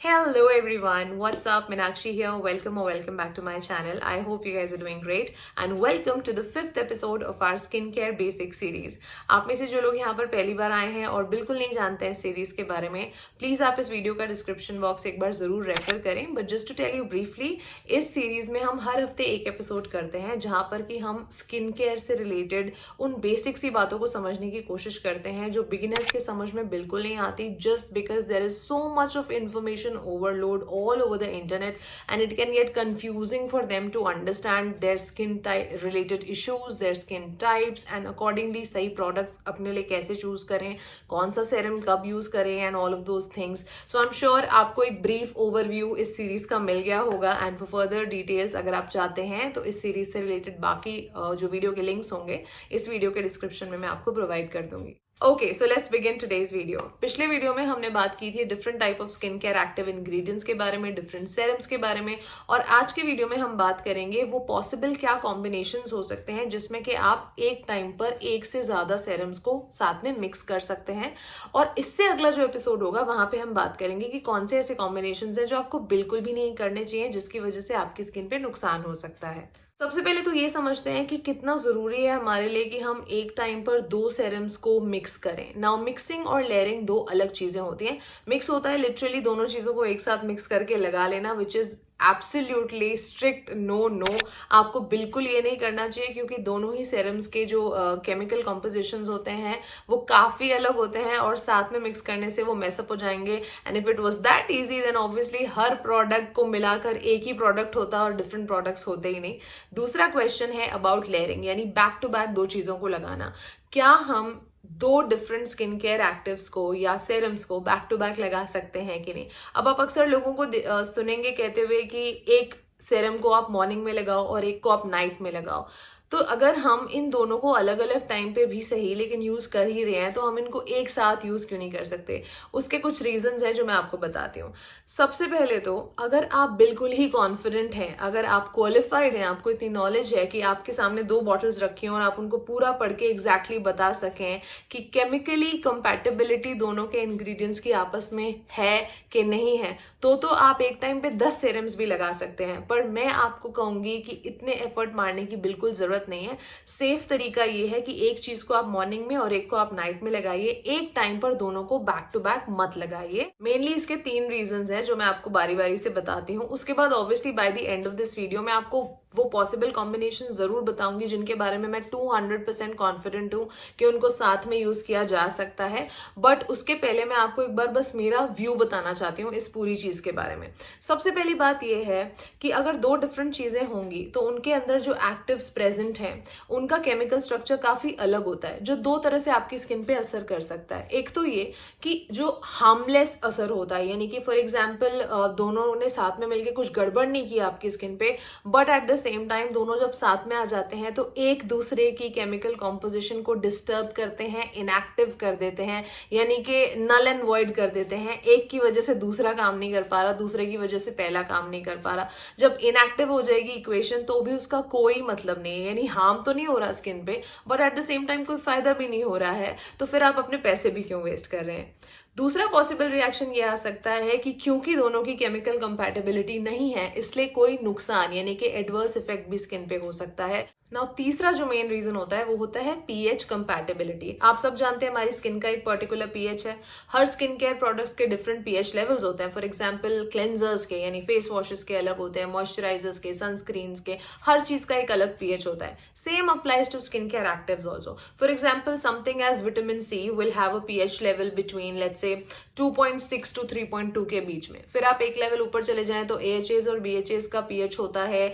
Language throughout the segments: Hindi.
Hello everyone, what's up? Meenakshi here. Welcome back to my channel. I hope you guys are doing great and welcome to the 5th episode of our skincare basic series. आप में से जो लोग यहाँ पर पहली बार आए हैं और बिल्कुल नहीं जानते हैं सीरीज के बारे में, प्लीज आप इस वीडियो का डिस्क्रिप्शन बॉक्स एक बार जरूर रेफर करें. But just to tell you briefly, इस सीरीज में हम हर हफ्ते एक एपिसोड करते हैं जहां पर कि हम स्किन केयर से रिलेटेड उन बेसिक सी बातों को समझने की कोशिश करते हैं जो बिगिनर्स के समझ में बिल्कुल नहीं आती, just because there is so much of information overload all over the internet and it can get confusing for them to understand their skin type related issues, their skin types and accordingly सही products अपने लिए कैसे choose करें, कौन सा serum कब use करें and all of those things. So I'm sure आपको एक brief overview इस series का मिल गया होगा and for further details अगर आप चाहते हैं तो इस series से related बाकी जो वीडियो के links होंगे इस वीडियो के description में मैं आपको provide कर दूंगी. Okay, so let's begin today's video. पिछले वीडियो में हमने बात की थी different type of skin care active ingredients के बारे में, डिफरेंट सेरम्स के बारे में, और आज के वीडियो में हम बात करेंगे वो पॉसिबल क्या कॉम्बिनेशंस हो सकते हैं जिसमें कि आप एक टाइम पर एक से ज्यादा सेरम्स को साथ में मिक्स कर सकते हैं. और इससे अगला जो एपिसोड होगा वहां पे हम बात करेंगे कि कौन से ऐसे कॉम्बिनेशंस हैं जो आपको बिल्कुल भी नहीं करने चाहिए जिसकी वजह से आपकी स्किन पे नुकसान हो सकता है. सबसे पहले तो ये समझते हैं कि कितना जरूरी है हमारे लिए कि हम एक टाइम पर दो सेरम्स को मिक्स करें. नाउ मिक्सिंग और लेयरिंग दो अलग चीजें होती हैं. मिक्स होता है लिटरली दोनों चीजों को एक साथ मिक्स करके लगा लेना, which is absolutely strict no. आपको बिल्कुल ये नहीं करना चाहिए क्योंकि दोनों ही सेरम्स के जो केमिकल कॉम्पोजिशंस होते हैं वो काफी अलग होते हैं और साथ में मिक्स करने से वो मेसअप हो जाएंगे. And if it was that easy then obviously हर प्रोडक्ट को मिलाकर एक ही प्रोडक्ट होता और डिफरेंट प्रोडक्ट्स होते ही नहीं. दूसरा क्वेश्चन है अबाउट लेयरिंग, यानी बैक टू बैक दो चीजों को लगाना. क्या हम दो डिफरेंट स्किन केयर एक्टिव्स को या सेरम्स को बैक टू बैक लगा सकते हैं कि नहीं? अब आप अक्सर लोगों को सुनेंगे कहते हुए कि एक सेरम को आप मॉर्निंग में लगाओ और एक को आप नाइट में लगाओ. तो अगर हम इन दोनों को अलग अलग टाइम पे भी सही लेकिन यूज कर ही रहे हैं तो हम इनको एक साथ यूज क्यों नहीं कर सकते? उसके कुछ रीजंस हैं जो मैं आपको बताती हूँ. सबसे पहले तो अगर आप बिल्कुल ही कॉन्फिडेंट हैं, अगर आप क्वालिफाइड हैं, आपको इतनी नॉलेज है कि आपके सामने दो बॉटल्स रखी हों और आप उनको पूरा पढ़ के एग्जैक्टली बता सकें कि केमिकली कंपैटिबिलिटी दोनों के इंग्रेडिएंट्स की आपस में है कि नहीं है, तो आप एक टाइम पे 10 सेरम्स भी लगा सकते हैं. पर मैं आपको कहूंगी कि इतने एफर्ट मारने की बिल्कुल जरूरत नहीं है. सेफ तरीका ये है कि एक चीज को आप मॉर्निंग में और एक को आप नाइट में लगाइए. एक टाइम पर दोनों को बैक टू बैक मत लगाइए. मेनली इसके 3 रीजंस हैं जो मैं आपको बारी बारी से बताती हूँ. उसके बाद obviously by the end of this video मैं आपको वो पॉसिबल कॉम्बिनेशन जरूर बताऊंगी जिनके बारे में मैं 200% कॉन्फिडेंट हूं कि उनको साथ में यूज किया जा सकता है. बट उसके पहले मैं आपको एक बार बस मेरा व्यू बताना चाहती हूँ इस पूरी चीज के बारे में. सबसे पहली बात यह है कि अगर दो डिफरेंट चीजें होंगी तो उनके अंदर जो एक्टिव्स प्रेजेंट हैं उनका केमिकल स्ट्रक्चर काफी अलग होता है जो दो तरह से आपकी स्किन पे असर कर सकता है. एक तो ये कि जो हार्मलेस असर होता है, यानी कि फॉर एग्जाम्पल दोनों ने साथ में मिलकर कुछ गड़बड़ नहीं की आपकी स्किन पे, but at the same time दोनों जब साथ में आ जाते हैं तो एक दूसरे की केमिकल कॉम्पोजिशन को डिस्टर्ब करते हैं, इनएक्टिव कर देते हैं, यानी कि नल एंड वॉइड कर देते हैं. एक की वजह से दूसरा काम नहीं कर पा रहा, दूसरे की वजह से पहला काम नहीं कर पा रहा. जब इनएक्टिव हो जाएगी इक्वेशन तो भी उसका कोई मतलब नहीं है, यानी हार्म तो नहीं हो रहा स्किन पे but at the same time कोई फायदा भी नहीं हो रहा है. तो फिर आप अपने पैसे भी क्यों वेस्ट कर रहे हैं? दूसरा पॉसिबल रिएक्शन ये आ सकता है कि क्योंकि दोनों की केमिकल कंपैटिबिलिटी नहीं है इसलिए कोई नुकसान यानी कि एडवर्स इफेक्ट भी स्किन पे हो सकता है. नाउ तीसरा जो मेन रीजन होता है वो होता है पीएच कंपैटिबिलिटी. आप सब जानते हैं हमारी स्किन का एक पर्टिकुलर पीएच है. हर स्किन केयर प्रोडक्ट्स के डिफरेंट पीएच लेवल्स होते हैं. फॉर एग्जांपल क्लेंजर्स के यानी फेस वॉशेस के अलग होते हैं, मॉइस्चराइजर्स के, सनस्क्रीन्स के, हर चीज का एक अलग पीएच होता है. Same applies to skin care actives also. For example something as vitamin C will have a pH level between let's say 2.6 to 3.2 के बीच में. फिर आप एक लेवल ऊपर चले जाएं तो AHAs और BHAs का पीएच होता है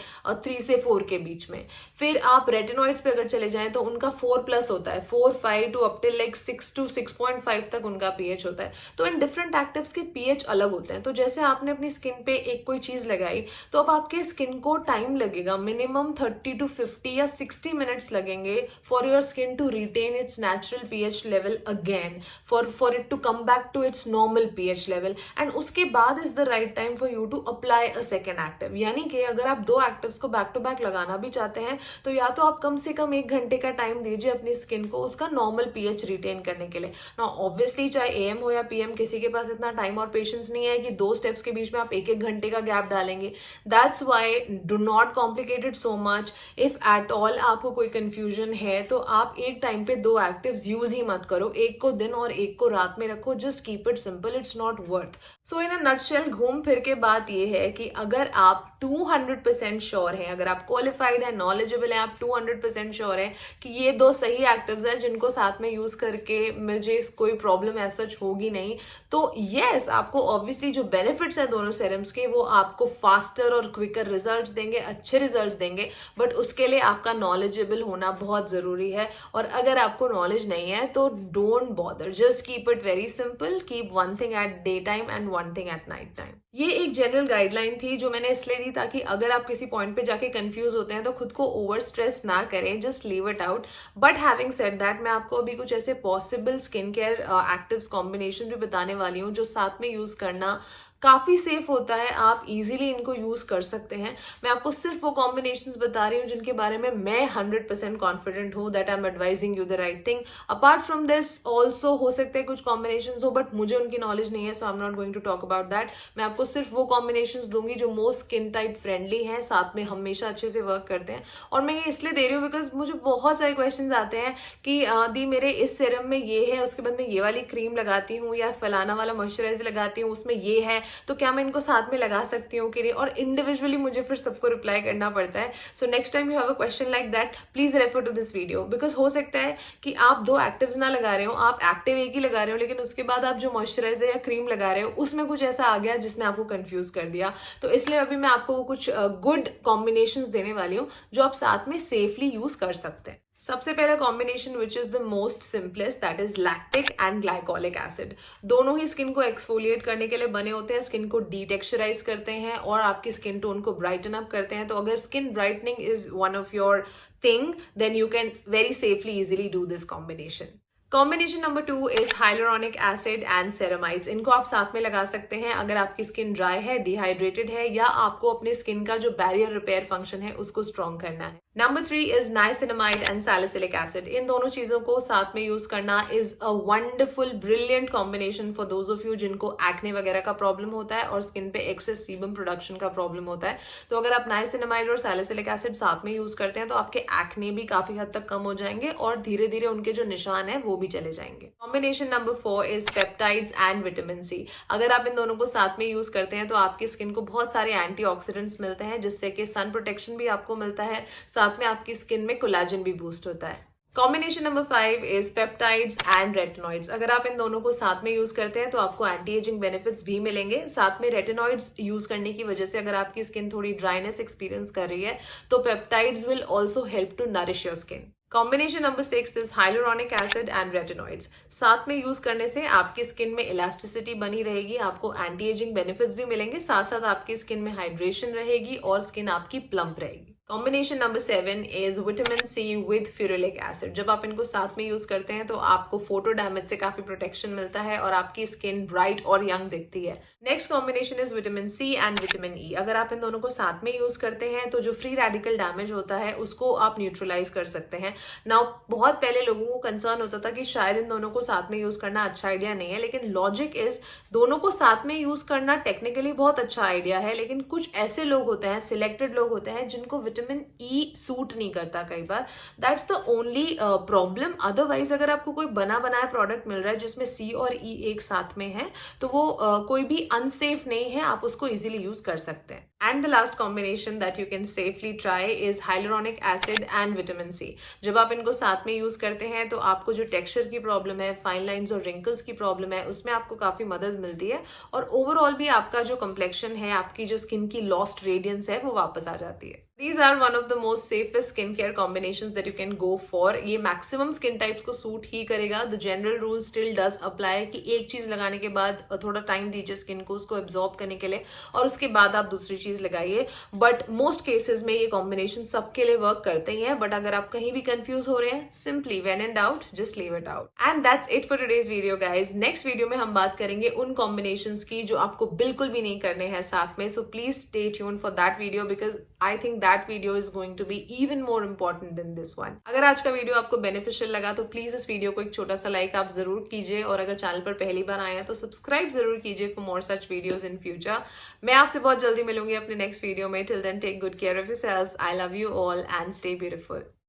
3 से 4 के बीच में. फिर आप रेटिनॉइड्स पे अगर चले जाएं तो उनका 4+ होता है, 4, 5 to up till like 6 to 6.5 तक उनका पीएच होता है. तो इन डिफरेंट एक्टिव्स के पीएच अलग होते हैं. तो जैसे आपने अपनी स्किन पे एक कोई चीज लगाई तो अब आपके स्किन को टाइम लगेगा, मिनिमम 30 टू 50 या 60 मिनट्स लगेंगे for your skin to retain its natural pH level again, for it to come back to its normal pH level. And उसके बाद is the right time for you to apply a second active. यानी कि अगर आप दो एक्टिव्स को बैक टू बैक लगाना भी चाहते हैं तो तो या तो आप कम से कम 1 घंटे का टाइम दीजिए अपनी स्किन को उसका नॉर्मल पीएच रिटेन करने के लिए। ना ऑब्वियसली चाहे एएम हो या पीएम, किसी के पास इतना टाइम और पेशेंस नहीं है कि 2 स्टेप्स के बीच में आप 1-1 घंटे का गैप डालेंगे। That's why do not complicate it so much. If at all आपको कोई कंफ्यूजन है तो आप एक टाइम पे 2 एक्टिव्स यूज ही मत करो, एक को दिन और एक को रात में रखो। Just keep it simple, it's not worth. So in a nutshell घूम फिर के बात ये है कि अगर आप 200% श्योर हैं, अगर आप क्वालिफाइड है, नॉलेजेबल है, आप 200% श्योर है कि ये 2 सही एक्टिव्स हैं जिनको साथ में यूज करके मुझे कोई प्रॉब्लम ऐसा होगी नहीं, तो यस, आपको ऑब्वियसली जो बेनिफिट्स है दोनों सेरम्स के वो आपको फास्टर और क्विकर रिजल्ट्स देंगे, अच्छे रिजल्ट्स देंगे, बट उसके लिए आपका नॉलेजेबल होना बहुत जरूरी है। और अगर आपको नॉलेज नहीं है तो don't bother, just keep it very simple, keep one thing at day time and one thing at night time. ये एक जनरल गाइडलाइन थी जो मैंने इसलिए दी ताकि अगर आप किसी पॉइंट पे जाके कंफ्यूज होते हैं तो खुद को ओवर स्ट्रेस ना करें, just leave it out. But having said that, मैं आपको अभी कुछ ऐसे possible skin care actives combination भी बताने वाली हूँ जो साथ में यूज करना काफी सेफ होता है, आप इजीली इनको यूज कर सकते हैं। मैं आपको सिर्फ वो कॉम्बिनेशंस बता रही हूँ जिनके बारे में मैं 100% कॉन्फिडेंट हूँ that I am advising you the right thing. Apart from this also हो सकते हैं कुछ कॉम्बिनेशंस हो, बट मुझे उनकी नॉलेज नहीं है, so I am not going to talk about that. मैं आपको सिर्फ वो कॉम्बिनेशंस दूंगी जो मोस्ट स्किन टाइप फ्रेंडली हैं, साथ में हमेशा अच्छे से वर्क करते हैं। और मैं ये इसलिए दे रही हूँ बिकॉज मुझे बहुत सारे क्वेश्चन आते हैं कि दी मेरे इस सीरम में ये है, उसके बाद मैं ये वाली क्रीम लगाती हूँ या फलाना वाला मॉइस्चराइजर लगाती हूँ, उसमें ये है, तो क्या मैं इनको साथ में लगा सकती हूँ कि नहीं? और इंडिविजुअली मुझे फिर सबको रिप्लाई करना पड़ता है। So next time you have a question like that, please refer to this video, because हो सकता है कि आप 2 एक्टिव्स ना लगा रहे हो, आप एक्टिव एक ही लगा रहे हो, लेकिन उसके बाद आप जो मॉइस्चराइजर या क्रीम लगा रहे हो उसमें कुछ ऐसा आ गया जिसने आपको कंफ्यूज कर दिया। तो इसलिए अभी मैं आपको कुछ गुड कॉम्बिनेशंस देने वाली हूँ जो आप साथ में सेफली यूज कर सकते हैं। सबसे पहला combination which is the most simplest, that is lactic and glycolic acid. दोनों ही स्किन को एक्सफोलिएट करने के लिए बने होते हैं, स्किन को डिटेक्सचराइज करते हैं और आपकी स्किन टोन को ब्राइटन अप करते हैं। तो अगर skin brightening is one of your thing, then you can very safely easily do this combination. Combination number 2 is hyaluronic acid and ceramides. इनको आप साथ में लगा सकते हैं अगर आपकी स्किन ड्राई है, डिहाइड्रेटेड है, या आपको अपने स्किन का जो बैरियर रिपेयर फंक्शन है उसको स्ट्रॉन्ग करना है। Number 3 is niacinamide and salicylic acid. इन दोनों चीजों को साथ में यूज करना is a wonderful brilliant combination for those of you जिनको एक्ने वगैरह का प्रॉब्लम होता है और स्किन पे एक्सेस सीबम प्रोडक्शन का प्रॉब्लम होता है। तो अगर आप नाइसिनामाइड और सैलिसिलिक एसिड साथ में यूज करते हैं तो आपके एक्ने भी काफी हद तक कम हो जाएंगे और धीरे धीरे उनके जो निशान है वो भी चले जाएंगे। Combination number 4 is peptides and vitamin C. अगर आप इन दोनों को साथ में यूज करते हैं तो आपकी स्किन को बहुत सारे एंटीऑक्सीडेंट्स मिलते हैं जिससे कि सन प्रोटेक्शन भी आपको मिलता है, साथ में आपकी स्किन में कोलाजन भी बूस्ट होता है। Combination number 5 is peptides and retinoids. अगर आप इन दोनों को साथ में यूज करते हैं तो आपको एंटी एजिंग बेनिफिट्स भी मिलेंगे। साथ में रेटिनॉइड्स यूज करने की वजह से अगर आपकी स्किन थोड़ी ड्राइनेस एक्सपीरियंस कर रही है तो peptides will also help to nourish your skin. Combination number 6 is hyaluronic acid and retinoids. साथ में यूज करने से आपकी स्किन में इलास्टिसिटी बनी रहेगी, आपको एंटी एजिंग बेनिफिट्स भी मिलेंगे, साथ साथ आपकी स्किन में हाइड्रेशन रहेगी और स्किन आपकी प्लम्प रहेगी। Combination number 7 is vitamin C with ferulic acid. जब आप इनको साथ में यूज करते हैं तो आपको फोटो डैमेज से काफी प्रोटेक्शन मिलता है और आपकी स्किन ब्राइट और यंग दिखती है। Next combination is vitamin C and vitamin E. अगर आप इन दोनों को साथ में यूज करते हैं तो जो फ्री रेडिकल डैमेज होता है उसको आप न्यूट्रलाइज कर सकते हैं। नाउ बहुत पहले लोगों को कंसर्न होता था कि शायद इन दोनों को साथ में यूज करना अच्छा आइडिया नहीं है, लेकिन लॉजिक इज दोनों को साथ में यूज करना टेक्निकली बहुत अच्छा आइडिया है, लेकिन कुछ ऐसे लोग होते हैं, सिलेक्टेड लोग होते हैं जिनको विटामिन ई सूट नहीं करता कई बार। That's the only problem. Otherwise अगर आपको कोई बना बनाया प्रोडक्ट मिल रहा है जिसमें सी और ई एक साथ में है तो वो कोई भी अनसेफ नहीं है, आप उसको इजीली यूज कर सकते हैं। And the last combination that you can safely try is hyaluronic acid and vitamin C. जब आप इनको साथ में यूज करते हैं तो आपको जो टेक्सचर की प्रॉब्लम है, फाइन लाइंस और रिंकल्स की प्रॉब्लम है, उसमें आपको काफी मदद मिलती है और ओवरऑल भी आपका जो कंप्लेक्शन है, आपकी जो स्किन की लॉस्ट रेडियंस है वो वापस आ जाती है। These are one of the most safest skincare combinations that you can go for. ये मैक्सिमम स्किन टाइप्स को सूट ही करेगा। The general rule still does apply कि एक चीज लगाने के बाद थोड़ा टाइम दीजिए स्किन को उसको एब्जॉर्ब करने के लिए और उसके बाद आप दूसरी चीज लगाइए। बट मोस्ट केसेस में ये कॉम्बिनेशन सबके लिए वर्क करते ही हैं। बट अगर आप कहीं भी कंफ्यूज हो रहे हैं, simply when in doubt just leave it out. And that's it for today's video guys. Next video में हम बात करेंगे उन कॉम्बिनेशंस की जो आपको बिल्कुल भी नहीं करने हैं साथ में। So please stay tune for that video because I think that video is going to be even more important than this one. अगर आज का वीडियो आपको बेनिफिशियल लगा तो प्लीज इस वीडियो को एक छोटा सा लाइक आप जरूर कीजिए, और अगर चैनल पर पहली बार आए हैं तो सब्सक्राइब जरूर कीजिए for more such videos in future. मैं आपसे बहुत जल्दी मिलूंगी अपने नेक्स्ट वीडियो में। Till then take good care of yourselves. I love you all and stay beautiful.